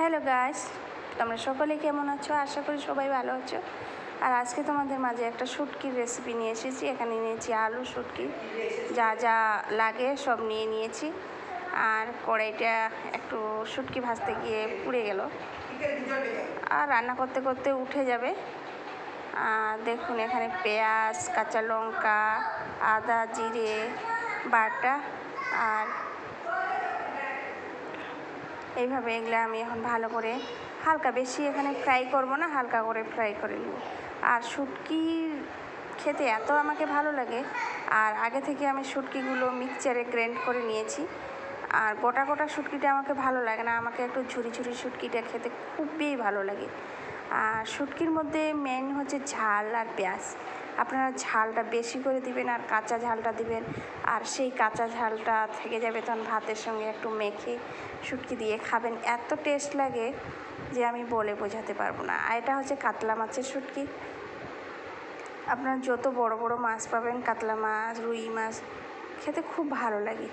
Hello guys, তোমরা সকলে কেমন আছো? আশা করি সবাই ভালো আছো। আর আজকে তোমাদের মাঝে একটা শুটকির রেসিপি নিয়ে এসেছি। এখানে নিয়েছি আলু, শুটকি, যা যা লাগে সব নিয়ে নিয়েছি। আর কড়াইটা একটু শুটকি ভাজতে গিয়ে পুড়ে গেল, আর রান্না করতে করতে উঠে যাবে। দেখুন এখানে পেঁয়াজ, কাঁচা লঙ্কা, আদা, জিরে বাটা, আর এইভাবে এগুলো আমি এখন ভালো করে হালকা, বেশি এখানে ফ্রাই করব না, হালকা করে ফ্রাই করে নেব। আর শুটকি খেতে এত আমাকে ভালো লাগে, আর আগে থেকে আমি শুটকিগুলো মিক্সচারে গ্রাইন্ড করে নিয়েছি। আর গোটা গোটা শুটকিটা আমাকে ভালো লাগে না, আমাকে একটু ঝুরি ঝুরি শুটকিটা খেতে খুবই ভালো লাগে। আর শুটকির মধ্যে মেন হচ্ছে ঝাল আর পেঁয়াজ। আপনারা ঝালটা বেশি করে দিবেন আর কাঁচা ঝালটা দিবেন, আর সেই কাঁচা ঝালটা থেকে যাবে তখন ভাতের সঙ্গে একটু মেখে শুটকি দিয়ে খাবেন, এত টেস্ট লাগে যে আমি বলে বোঝাতে পারবো না। আর এটা হচ্ছে কাতলা মাছের শুটকি। আপনারা যত বড় বড় মাছ পাবেন, কাতলা মাছ, রুই মাছ খেতে খুব ভালো লাগে।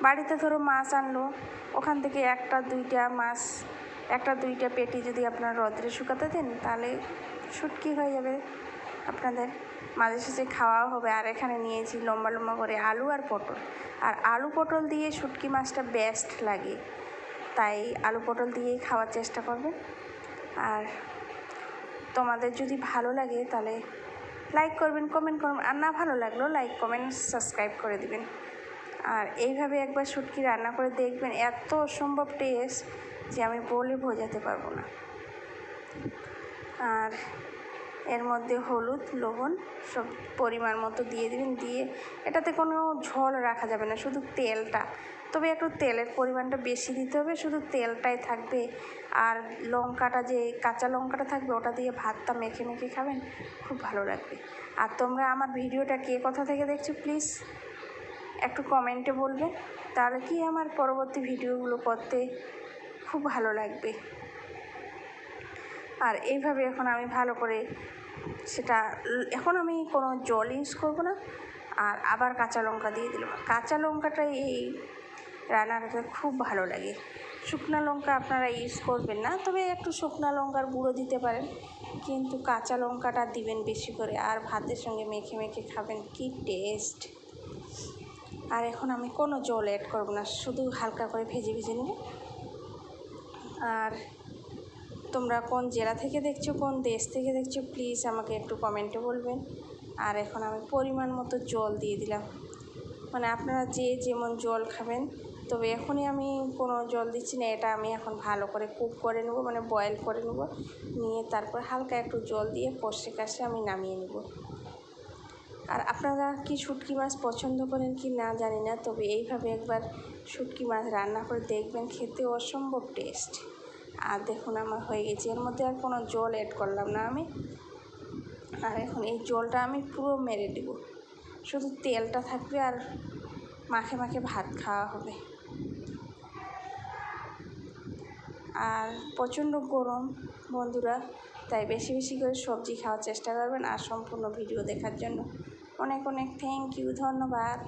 বাড়িতে ধরো মাছ আনলো, ওখান থেকে একটা দুইটা পেটি যদি আপনার রোদ্রে শুকাতে দেন, তাহলে শুটকি হয়ে যাবে আপনাদের, মাঝে সাঝে খাওয়াও হবে। আর এখানে নিয়েছি লম্বা লম্বা করে আলু আর পটল, আর আলু পটল দিয়ে শুটকি মাছটা বেস্ট লাগে, তাই আলু পটল দিয়েই খাওয়ার চেষ্টা করবেন। আর তোমাদের যদি ভালো লাগে তাহলে লাইক করবেন, কমেন্ট করবেন, আর না ভালো লাগলেও লাইক, কমেন্ট, সাবস্ক্রাইব করে দিবেন। আর এইভাবে একবার শুটকি রান্না করে দেখবেন, এত অসম্ভব টেস্ট যে আমি বলে বোঝাতে পারবো না। আর এর মধ্যে হলুদ, লবণ সব পরিমাণ মতো দিয়ে দিবেন। দিয়ে এটাতে কোনো ঝোল রাখা যাবে না, শুধু তেলটা, তবে একটু তেলের পরিমাণটা বেশি দিতে হবে, শুধু তেলটাই থাকবে। আর লঙ্কাটা, যে কাঁচা লঙ্কাটা থাকবে, ওটা দিয়ে ভাতটা মেখে মেখে খাবেন, খুব ভালো লাগবে। আর তোমরা আমার ভিডিওটা কে কোথা থেকে দেখছো প্লিজ একটু কমেন্টে বলবে, তাহলে কি আমার পরবর্তী ভিডিওগুলো করতে খুব ভালো লাগবে। আর এইভাবে এখন আমি ভালো করে সেটা, এখন আমি কোনো জল ইউজ করবো না। আর আবার কাঁচা লঙ্কা দিয়ে দিলাম। কাঁচা লঙ্কাটা এই রান্নাটাতে খুব ভালো লাগে। শুকনো লঙ্কা আপনারা ইউজ করবেন না, তবে একটু শুকনো লঙ্কার গুঁড়ো দিতে পারেন, কিন্তু কাঁচা লঙ্কাটা দিবেন বেশি করে। আর ভাতের সঙ্গে মেখে মেখে খাবেন, কি টেস্ট। আর এখন আমি কোনো জল অ্যাড করবো না, শুধু হালকা করে ভেজে ভেজে নেব। আর তোমরা কোন জেলা থেকে দেখছো, কোন দেশ থেকে দেখছো, প্লিজ আমাকে একটু কমেন্টে বলবেন। আর এখন আমি পরিমাণ মতো জল দিয়ে দিলাম, মানে আপনারা যে যেমন জল খাবেন, তবে এখনই আমি কোনো জল দিচ্ছি না। এটা আমি এখন ভালো করে কুক করে নেব, মানে বয়েল করে নেব, নিয়ে তারপর হালকা একটু জল দিয়ে কষে কষে আমি নামিয়ে নেব। আর আপনারা কি শুটকি মাছ পছন্দ করেন কি না জানি না, তবে এইভাবে একবার শুটকি মাছ রান্না করে দেখবেন, খেতে অসম্ভব টেস্ট। আর দেখুন আমার হয়ে গেছে, এর মধ্যে আর কোনো জল অ্যাড করলাম না আমি। আর এখন এই জলটা আমি পুরো মেরে দেব, শুধু তেলটা থাকবে আর মাখে মাখে ভাত খাওয়া হবে। আর প্রচণ্ড গরম বন্ধুরা, তাই বেশি বেশি করে সবজি খাওয়ার চেষ্টা করবেন। আর সম্পূর্ণ ভিডিও দেখার জন্য অনেক অনেক থ্যাংক ইউ, ধন্যবাদ।